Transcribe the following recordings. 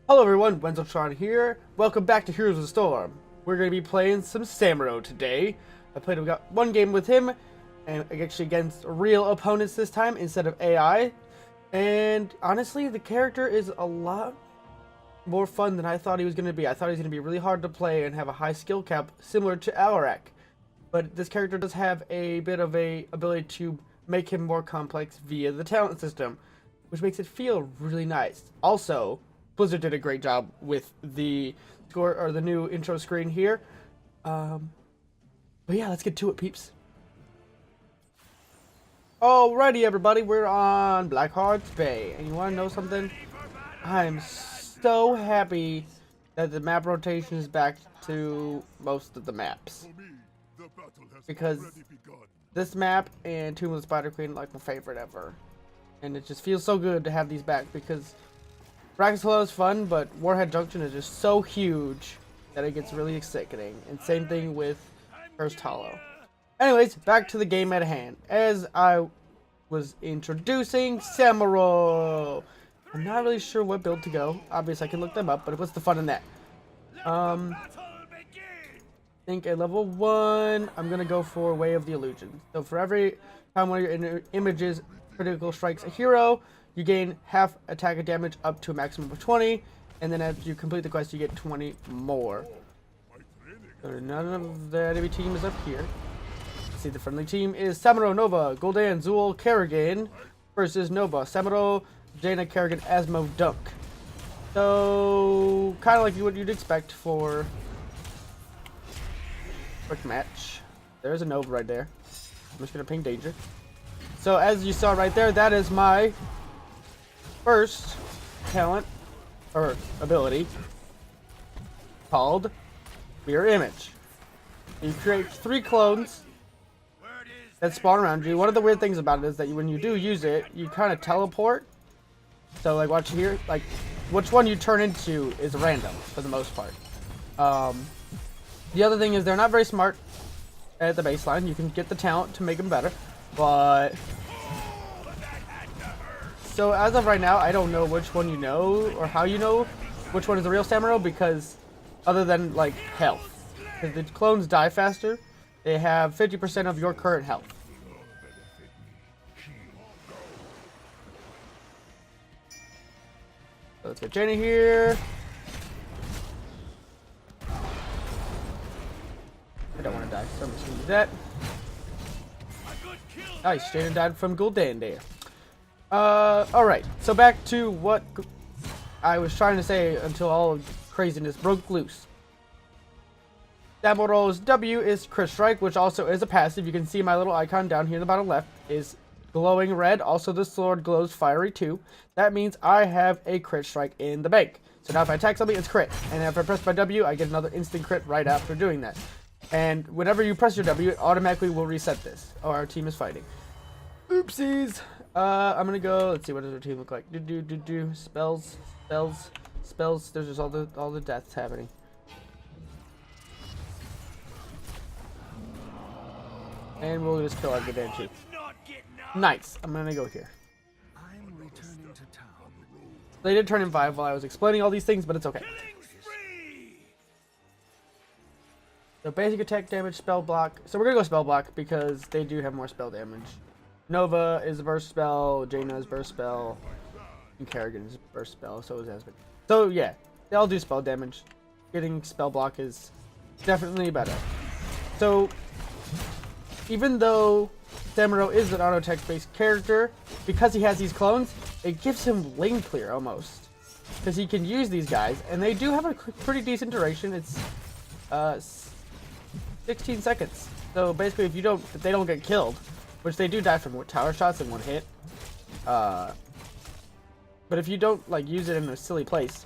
Hello everyone, Wenzelshawn here. Welcome back to Heroes of the Storm. We're going to be playing some Samuro today. We got one game with him, and actually against real opponents this time instead of AI. And honestly, the character is a lot more fun than I thought he was going to be. I thought he was going to be really hard to play and have a high skill cap similar to Alarak. But this character does have a bit of a ability to make him more complex via the talent system, which makes it feel really nice. Also, Blizzard did a great job with the score or the new intro screen here. But yeah, let's get to it, peeps. Alrighty, everybody, we're on Blackheart's Bay, and you want to know something? I'm so happy that the map rotation is back to most of the maps, because this map and Tomb of the Spider Queen are like my favorite ever, and it just feels so good to have these back because Brackets Hollow is fun, but Warhead Junction is just so huge that it gets really sickening. And same thing with First Hollow. Anyways, back to the game at hand. As I was introducing Samuro. I'm not really sure what build to go. Obviously, I can look them up, but what's the fun in that? I think at level 1, I'm going to go for Way of the Illusion. So for every time one of your images critical strikes a hero, you gain half attack and damage up to a maximum of 20, and then as you complete the quest, you get 20 more. So none of the enemy team is up here. See, the friendly team is Samuro, Nova, Gul'dan, Zool, Kerrigan versus Nova, Samuro, Jaina, Kerrigan, Asmo, Dunk. So kind of like what you'd expect for a quick match. There's a Nova right there. I'm just gonna ping danger. So as you saw right there, that is my first talent or ability called Mirror Image. You create 3 clones that spawn around you. One of the weird things about it is that when you do use it, you kind of teleport. So like watch here, like which one you turn into is random for the most part. The other thing is they're not very smart at the baseline. You can get the talent to make them better, but so as of right now, I don't know which one you know or how you know which one is the real Samuro, because other than like health, because the clones die faster, they have 50% of your current health. So let's get Jenny here. I don't want to die, so I'm just gonna do that. Nice, Jaina died from Gul'dan there. Alright, so back to what I was trying to say until all craziness broke loose. Samuro's W is Crit Strike, which also is a passive. You can see my little icon down here in the bottom left is glowing red. Also, the sword glows fiery too. That means I have a Crit Strike in the bank. So now if I attack something, it's crit. And if I press my W, I get another instant crit right after doing that. And whenever you press your W, it automatically will reset this. Oh, our team is fighting. Oopsies. I'm gonna go. Let's see, what does our team look like? Spells. There's just all the deaths happening. And we'll just kill our Gul'dan too. Nice. I'm gonna go here. They did turn in 5 while I was explaining all these things, but it's okay. So basic attack damage, spell block. So we're gonna go spell block because they do have more spell damage. Nova is a burst spell, Jaina is burst spell, and Kerrigan is burst spell, so is Aspen. So yeah, they all do spell damage. Getting spell block is definitely better. So even though Samuro is an auto attack based character, because he has these clones, it gives him lane clear almost. Because he can use these guys, and they do have a pretty decent duration. It's 16 seconds. So basically if they don't get killed, which they do die from tower shots in 1 hit. But if you don't like use it in a silly place,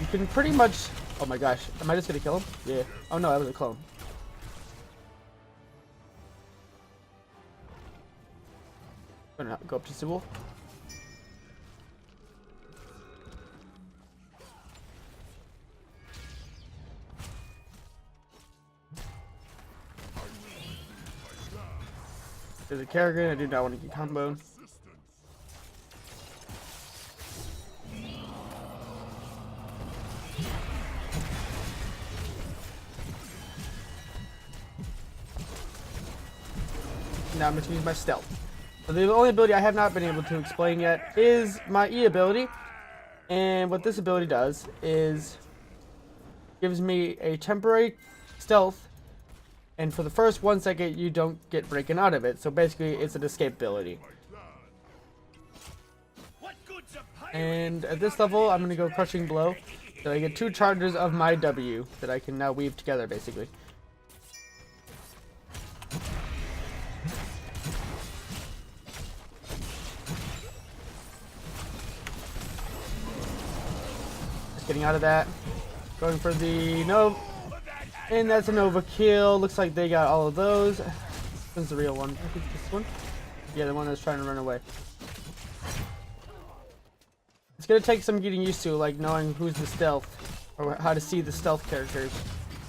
you can pretty much. Oh my gosh, am I just gonna kill him? Yeah. Oh no, that was a clone. I'm gonna go up to Zool. There's a Kerrigan. I do not want to get comboed. now I'm going to use my stealth. So the only ability I have not been able to explain yet is my E ability. And what this ability does is gives me a temporary stealth, and for the first 1 second you don't get breaking out of it. So basically it's an escape ability. And at this level I'm going to go crushing blow. So I get 2 charges of my W that I can now weave together basically. Getting out of that. Going for the Nova. And that's a Nova kill. Looks like they got all of those. This is the real one. I think this one. Yeah, the one that's trying to run away. It's going to take some getting used to, like knowing who's the stealth. Or how to see the stealth characters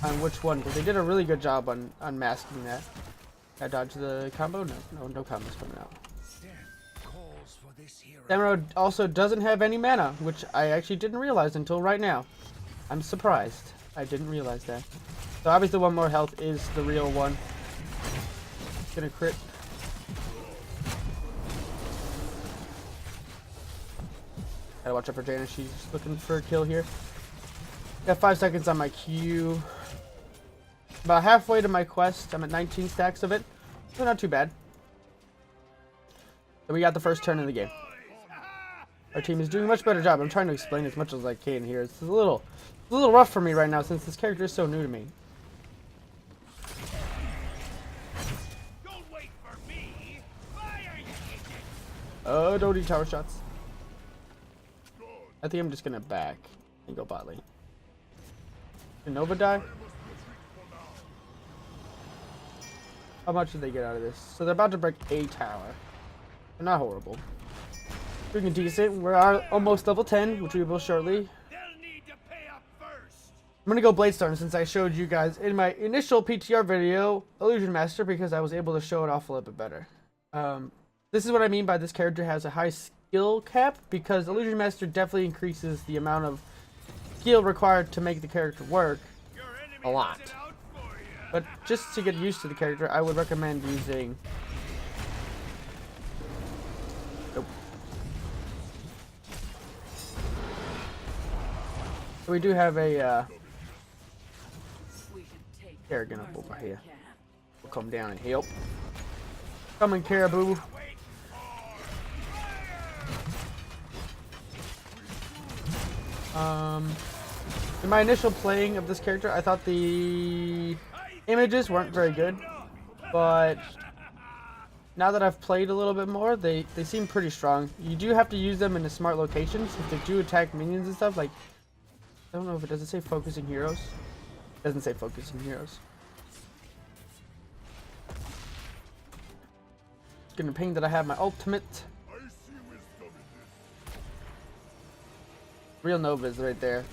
on which one. Because they did a really good job on unmasking that. I dodged the combo? No combos coming out. Samuro also doesn't have any mana, which I actually didn't realize until right now. I'm surprised. I didn't realize that. So obviously 1 more health is the real one. Gonna crit. Gotta watch out for Jana. She's looking for a kill here. Got 5 seconds on my Q. About halfway to my quest. I'm at 19 stacks of it. So not too bad. So we got the first turn in the game. Our team is doing a much better job. I'm trying to explain as much as I can here. It's a little rough for me right now since this character is so new to me. Don't wait for me. Oh, don't eat tower shots. I think I'm just gonna back and go bot lane. Did Nova die? How much did they get out of this? So they're about to break a tower. They're not horrible. Freaking decent. We're almost level 10, which we will shortly. I'm gonna go Bladestorm since I showed you guys in my initial PTR video Illusion Master because I was able to show it off a little bit better. This is what I mean by this character has a high skill cap, because Illusion Master definitely increases the amount of skill required to make the character work a lot. But just to get used to the character, I would recommend using... Nope. So we do have a Kerrigan up over here. We'll come down and help. Coming, Caribou. In my initial playing of this character, I thought the images weren't very good, but now that I've played a little bit more, they seem pretty strong. You do have to use them in the smart locations if they do attack minions and stuff. Like, I don't know if it doesn't say focusing heroes. It doesn't say focusing heroes. Gonna ping that I have my ultimate. Real Nova is right there.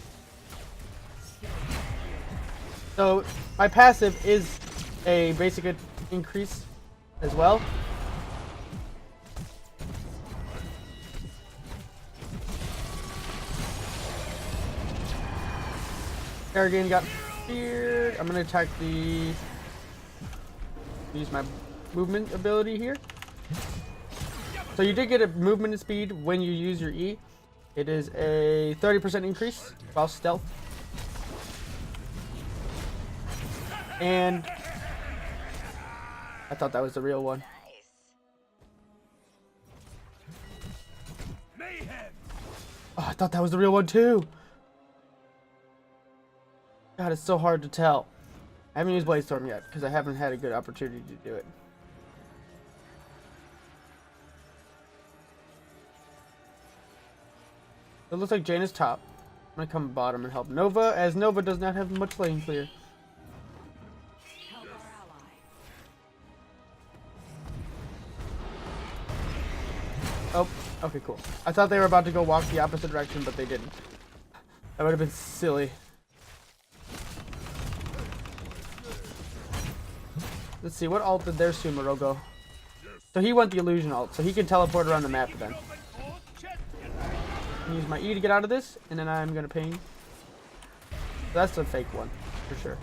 So my passive is a basic increase as well. Kerrigan got feared. I'm gonna attack the... Use my movement ability here. So you did get a movement speed when you use your E. It is a 30% increase while stealth. And I thought that was the real one. Oh, I thought that was the real one too. God, it's so hard to tell. I haven't used Bladestorm yet because I haven't had a good opportunity to do it. It looks like Jane is top. I'm gonna come bottom and help Nova, as Nova does not have much lane clear. Oh, okay, cool. I thought they were about to go walk the opposite direction, but they didn't. That would have been silly. Let's see, what ult did their Samuro go? So he went the illusion ult, so he can teleport around the map then. Use my E to get out of this, and then I'm gonna ping. So that's the fake one, for sure.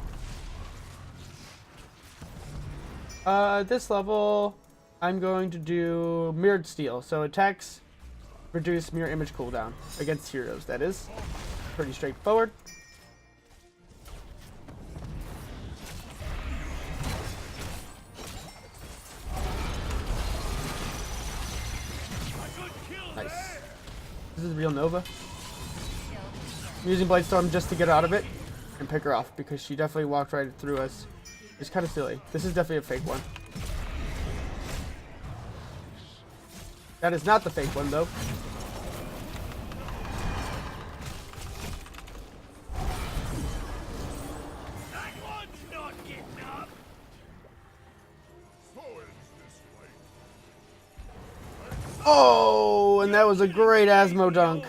At this level, I'm going to do Mirrored Steel. So attacks reduce mirror image cooldown against heroes. That is pretty straightforward. Nice. This is real Nova. I'm using Bladestorm just to get out of it and pick her off because she definitely walked right through us. It's kind of silly. This is definitely a fake one. That is not the fake one, though. Oh, and that was a great Asmo dunk.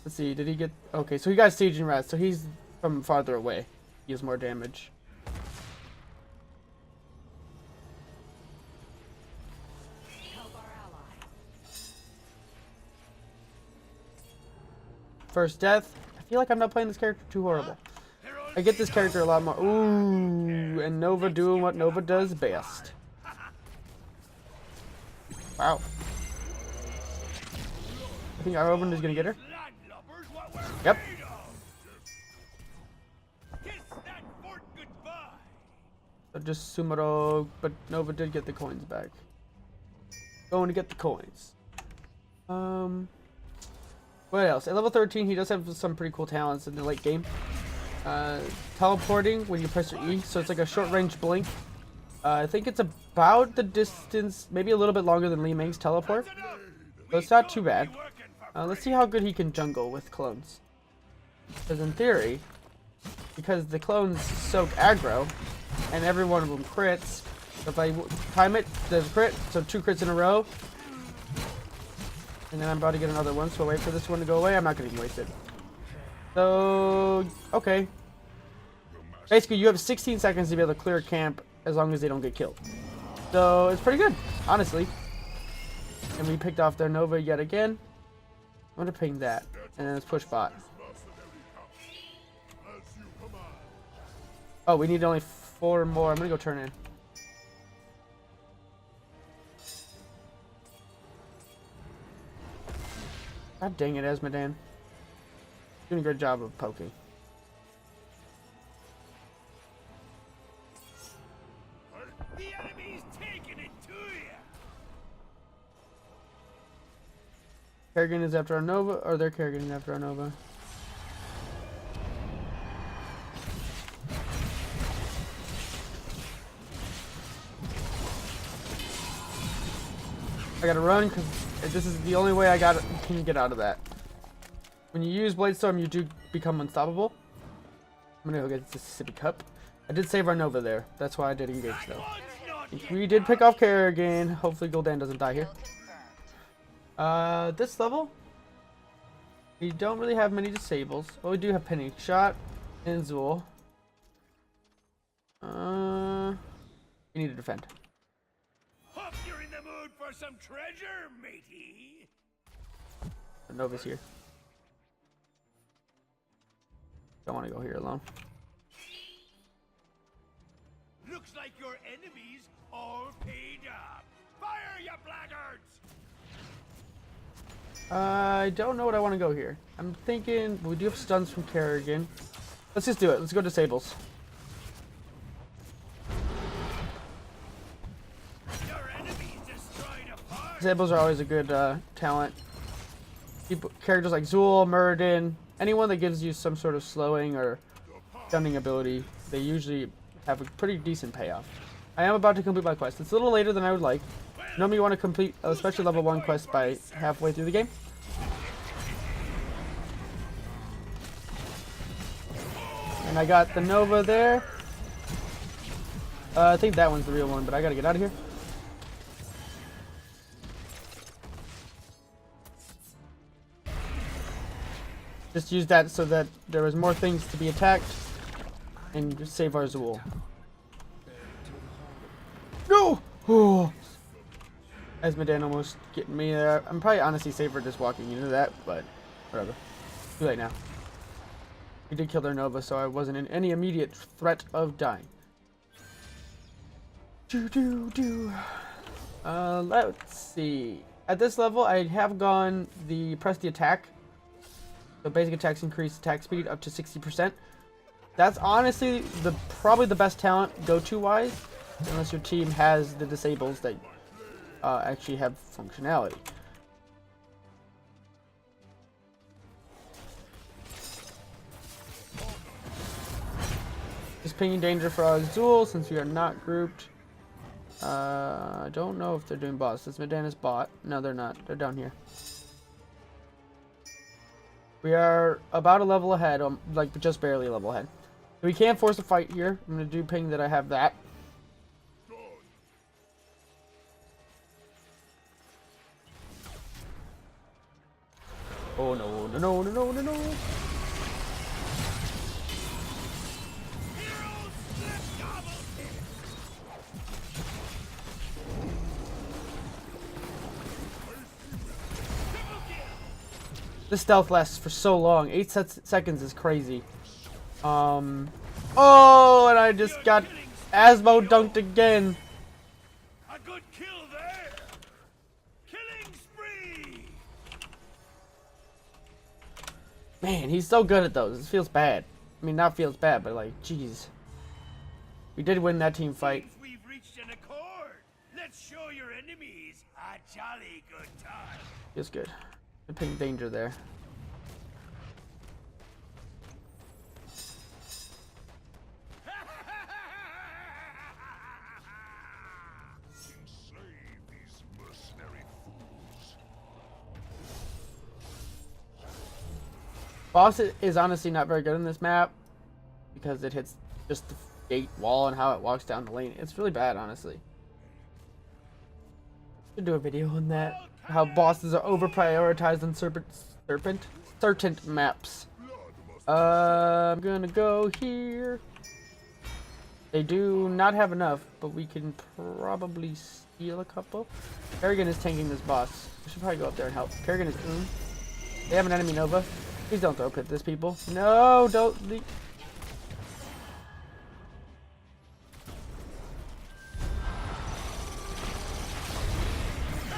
Let's see, did he get... Okay, so he got Siege and Rat, so he's from farther away. He has more damage. First death. I feel like I'm not playing this character too horrible. I get this character a lot more. Ooh, and Nova doing what Nova does best. Wow. I think our Open is gonna get her. Yep. So just Samuro, but Nova did get the coins back. Going to get the coins. What else? At level 13, he does have some pretty cool talents in the late game. Teleporting when you press your E, so it's like a short range blink. I think it's about the distance, maybe a little bit longer than Li Ming's teleport. So it's not too bad. Let's see how good he can jungle with clones. Because in theory, because the clones soak aggro, and every one of them crits, so if I time it, there's a crit, so 2 crits in a row. And then I'm about to get another one, so I'll wait for this one to go away. I'm not going to even waste it. So, okay. Basically, you have 16 seconds to be able to clear a camp as long as they don't get killed. So, it's pretty good, honestly. And we picked off their Nova yet again. I'm going to ping that. And then let's push bot. Oh, we need only 4 more. I'm going to go turn in. God dang it, Esmedan. Doing a good job of poking. The enemy's taking it to you. Kerrigan is after our Nova, or they're Kerrigan after our Nova. I gotta run because this is the only way I can get out of that. When you use Bladestorm, you do become unstoppable. I'm gonna go get the Mississippi Cup. I did save our Nova there. That's why I did engage though. We did pick off Kerrigan. Hopefully Gul'dan doesn't die here. This level, we don't really have many disables. Well, we do have Penny Shot and Zool. We need to defend. Hope you're in the mood for some treasure, matey. The Nova's here. Don't want to go here alone. Looks like your enemies all paid up. Fire, you blackguards! I don't know what I want to go here. I'm thinking we do have stuns from Kerrigan. Let's just do it. Let's go disables. Your enemies destroyed a park. Disables are always a good talent. Characters like Zool, Muradin, anyone that gives you some sort of slowing or stunning ability, they usually have a pretty decent payoff. I am about to complete my quest. It's a little later than I would like. Normally you want to complete, especially level 1 quest by halfway through the game. And I got the Nova there. I think that one's the real one, but I gotta get out of here. Just use that so that there was more things to be attacked and just save our Zool. No! Oh. Esmedan almost getting me there. I'm probably honestly safer just walking into that, but whatever. Too late now. We did kill their Nova, so I wasn't in any immediate threat of dying. Let's see. At this level, I have gone press the attack. So basic attacks increase attack speed up to 60%. That's honestly probably the best talent go-to wise, unless your team has the disables that actually have functionality. Just pinging danger for our Zool since we are not grouped. I don't know if they're doing boss. This Medana's bot. No, they're not. They're down here. We are about a level ahead, like just barely a level ahead. We can't force a fight here. I'm gonna do ping that I have that. Oh no, no, no, no, no, no, no. This stealth lasts for so long. 8 seconds is crazy. Oh, and I just got Asmo dunked again. A good kill there. Killing spree. Man, he's so good at those. It feels bad. I mean, not feels bad, but like, jeez. We did win that team fight. Seems we've reached an accord. Let's show your enemies a jolly good time. Feels good. I picked danger there. Boss is honestly not very good in this map because it hits just the gate wall and how it walks down the lane. It's really bad, honestly. Should do a video on that. How bosses are over prioritized on certain maps. I'm gonna go here. They do not have enough, but we can probably steal a couple. Kerrigan is tanking this boss. We should probably go up there and help. Kerrigan is They have an enemy Nova. Please don't throw pit this, people. No, don't leave.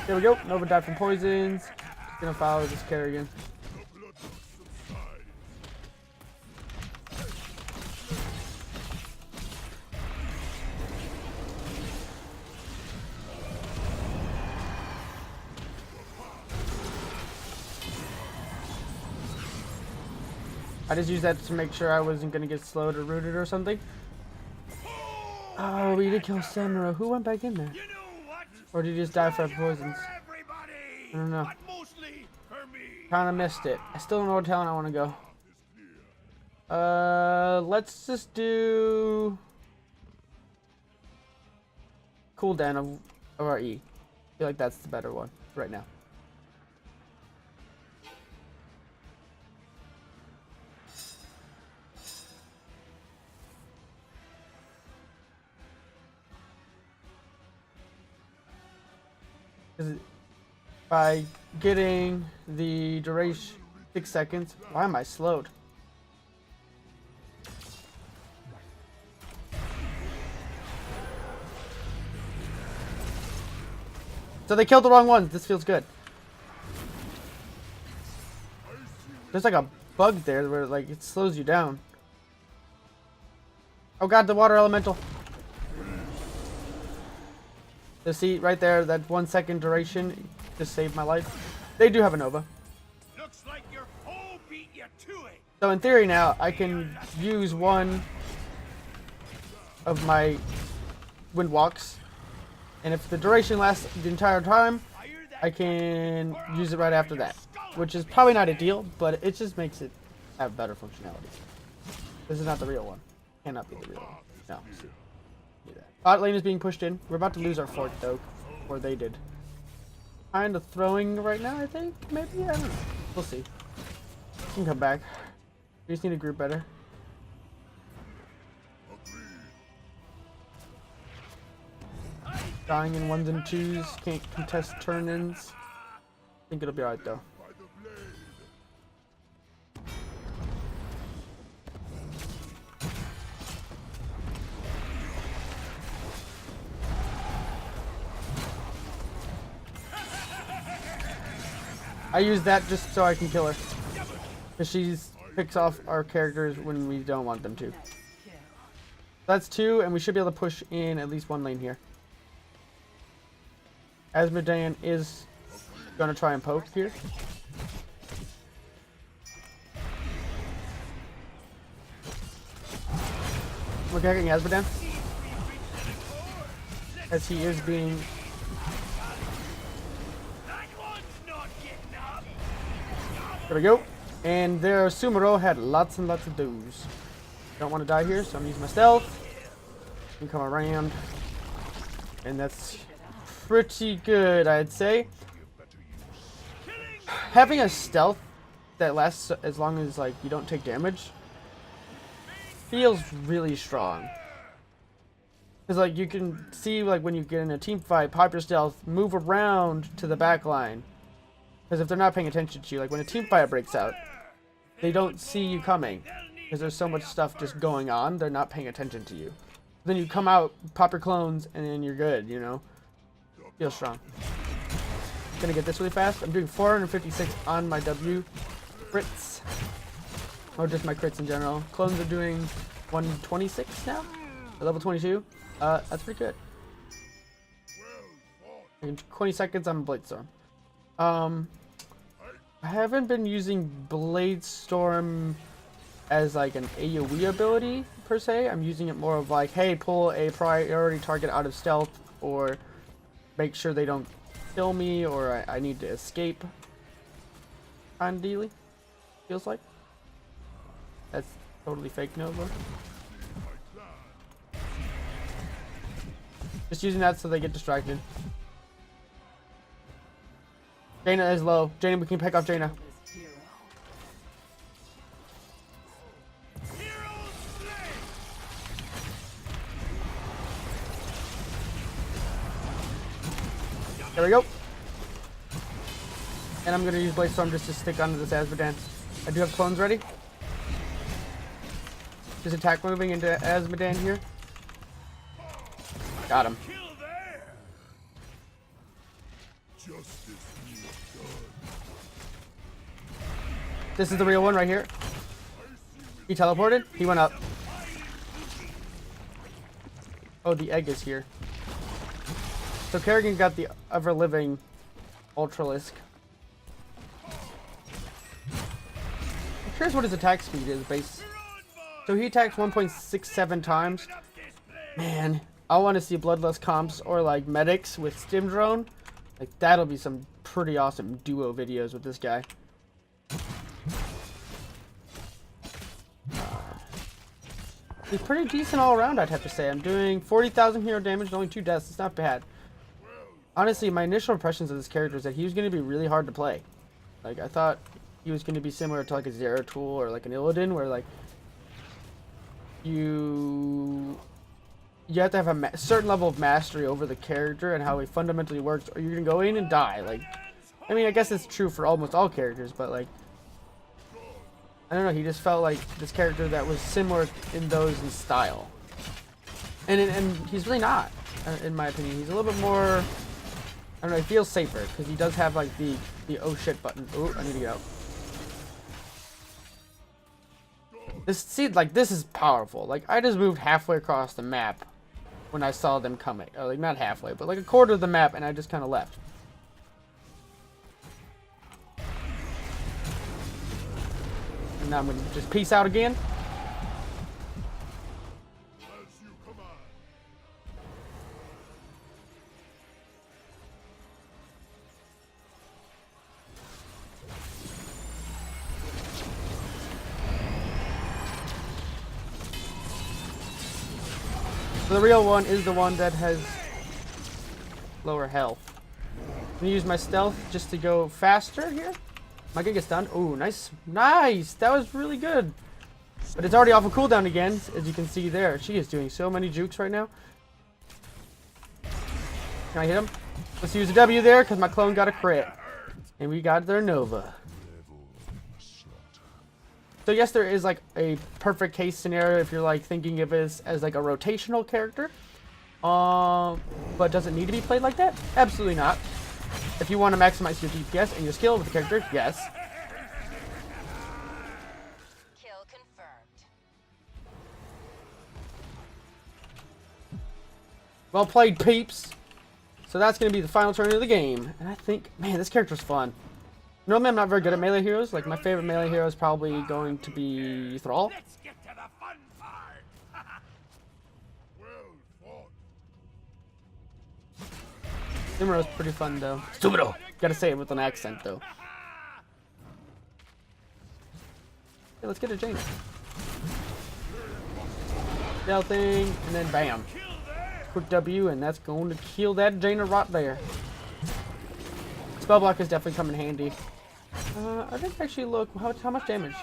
There we go. Nova died from poisons. Just gonna follow this Kerrigan. I just used that to make sure I wasn't gonna get slowed or rooted or something. Oh, we did kill Samuro. Who went back in there? You know what? Or did he just die from poisons? Everybody, I don't know. but mostly for me. Kinda missed it. I still don't know what talent I want to go. Let's just do cooldown of our E. I feel like that's the better one right now. By getting the duration 6 seconds. Why am I slowed? So they killed the wrong ones. This feels good. There's like a bug there where like it slows you down. Oh god, the water elemental. So see right there, that 1 second duration just saved my life. They do have a Nova. Looks like your foe beat you to it. So in theory now, I can use one of my wind walks. And if the duration lasts the entire time, I can use it right after that. Which is probably not ideal, but it just makes it have better functionality. This is not the real one. Cannot be the real one. No. Bot lane is being pushed in. We're about to lose our fort though, or they did. Kind of throwing right now, I think. Maybe, I don't know. We'll see. We can come back. We just need to group better. Dying in 1s and 2s. Can't contest turn-ins. I think it'll be alright though. I use that just so I can kill her. Because she picks off our characters when we don't want them to. That's 2, and we should be able to push in at least 1 lane here. Asmodean is going to try and poke here. We're getting Asmodean. As he is being... There we go. And their Samuro had lots and lots of those. Don't want to die here, so I'm using my stealth. And come around. And that's pretty good, I'd say. Having a stealth that lasts as long as like you don't take damage feels really strong. Because like you can see like when you get in a team fight, pop your stealth, move around to the back line. Because if they're not paying attention to you, like when a team fight breaks out, they don't see you coming. Because there's so much stuff just going on, they're not paying attention to you. Then you come out, pop your clones, and then you're good, you know? Feel strong. Gonna get this really fast. I'm doing 456 on my W crits. Or just my crits in general. Clones are doing 126 now? Level 22. That's pretty good. In 20 seconds, I'm Bladestorm. I haven't been using Bladestorm as like an AoE ability per se. I'm using it more of like, hey, pull a priority target out of stealth, or make sure they don't kill me, or I need to escape. Ideally, feels like. That's totally fake Nova. Just using that so they get distracted. Jaina is low. Jaina, we can pick off Jaina. There we go. And I'm gonna use Bladestorm just to stick onto this Asmodean. I do have clones ready. Just attack moving into Asmodean here. Got him. This is the real one right here. He teleported. He went up. Oh, the egg is here. So Kerrigan got the ever-living Ultralisk. I'm curious what his attack speed is base. So he attacks 1.67 times. Man, I want to see Bloodlust comps or like medics with Stim Drone. Like that'll be some pretty awesome duo videos with this guy. He's pretty decent all around, I'd have to say. I'm doing 40,000 hero damage and only 2 deaths. It's not bad. Honestly, my initial impressions of this character is that he was going to be really hard to play. Like, I thought he was going to be similar to like a Zeratul or like an Illidan, where like you have to have a certain level of mastery over the character and how he fundamentally works, or you're going to go in and die. Like, I mean, I guess it's true for almost all characters, but like, I don't know, he just felt like this character that was similar in those in style. And he's really not, in my opinion. He's a little bit more, I don't know, he feels safer, because he does have like the oh shit button. Oh, I need to get out. This is powerful. Like, I just moved halfway across the map when I saw them coming. Or like, not halfway, but like a quarter of the map, and I just kind of left. Now I'm going to just peace out again. So the real one is the one that has lower health. I'm going to use my stealth just to go faster here. Am I gonna get stunned? Oh, nice. Nice! That was really good. But it's already off of cooldown again, as you can see there. She is doing so many jukes right now. Can I hit him? Let's use a W there, because my clone got a crit. And we got their Nova. So yes, there is like a perfect case scenario if you're like thinking of it as like a rotational character. But does it need to be played like that? Absolutely not. If you want to maximize your DPS and your skill with the character, yes. Kill confirmed. Well played, peeps. So that's going to be the final turn of the game. And I think, man, this character's fun. Normally I'm not very good at melee heroes. Like, my favorite melee hero is probably going to be Thrall. Let's get to the fun part. Well fought. Samuro's pretty fun, though. Stupido! Gotta say it with an accent, though. Yeah, let's get a Jaina. Stealthing, and then bam. Quick W, and that's going to kill that Jaina right there. Spell block is definitely coming handy. I think actually look how much damage.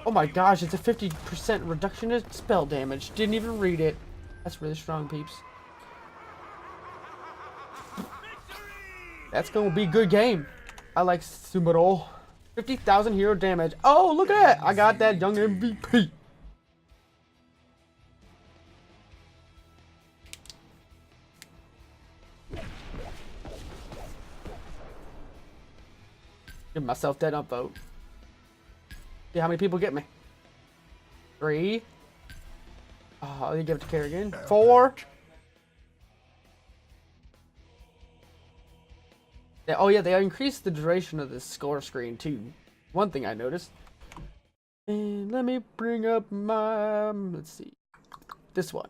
Oh my gosh, it's a 50% reduction in spell damage. Didn't even read it. That's really strong, peeps. That's gonna be a good game. I like Samuro. 50,000 hero damage. Oh, look at that! I got that young MVP. Give myself that upvote. See how many people get me. 3. Oh, you give it to Kerrigan. 4. Yeah, oh yeah, they increased the duration of this score screen too. One thing I noticed. And let me bring up my, let's see, this one.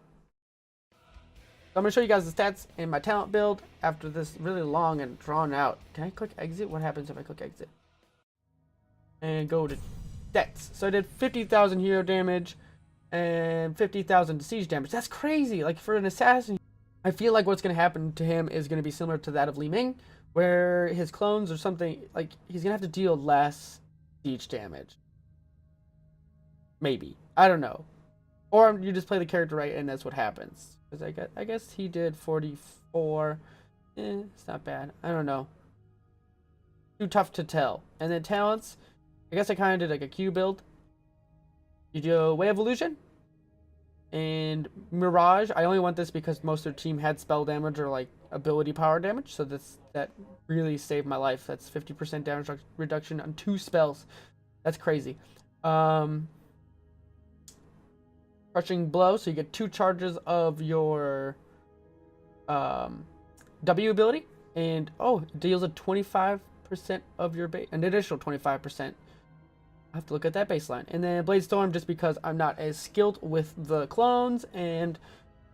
So I'm gonna show you guys the stats and my talent build after this really long and drawn out. Can I click exit? What happens if I click exit? And go to stats. So I did 50,000 hero damage and 50,000 siege damage. That's crazy. Like for an assassin, I feel like what's gonna happen to him is gonna be similar to that of Li Ming, where his clones or something, like he's gonna have to deal less siege damage. Maybe. I don't know. Or you just play the character right and that's what happens. Because I guess he did 44. It's not bad. I don't know. Too tough to tell. And then talents, I guess I kind of did like a Q build. You do Way of Illusion and Mirage. I only want this because most of the team had spell damage or like ability power damage. So that really saved my life. That's 50% damage reduction on 2 spells. That's crazy. Crushing Blow, so you get 2 charges of your W ability, and oh, it deals a 25% of your base, an additional 25%. I have to look at that baseline. And then Bladestorm, just because I'm not as skilled with the clones, and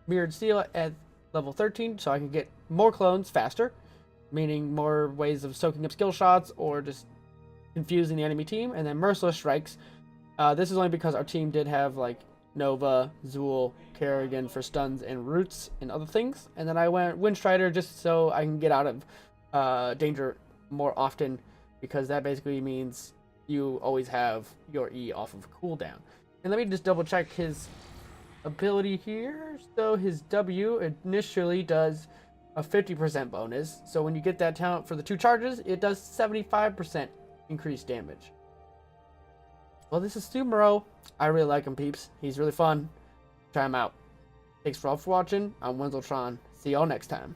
Mirrored Steel at level 13, so I can get more clones faster, meaning more ways of soaking up skill shots or just confusing the enemy team. And then Merciless Strikes. This is only because our team did have like Nova, Zool, Kerrigan for stuns and roots and other things. And then I went Windstrider just so I can get out of danger more often, because that basically means you always have your E off of cooldown. And let me just double check his ability here. So his W initially does a 50% bonus. So when you get that talent for the 2 charges, it does 75% increased damage. Well, this is Samuro. I really like him, peeps. He's really fun. Try him out. Thanks for all for watching. I'm Wenzeltron. See y'all next time.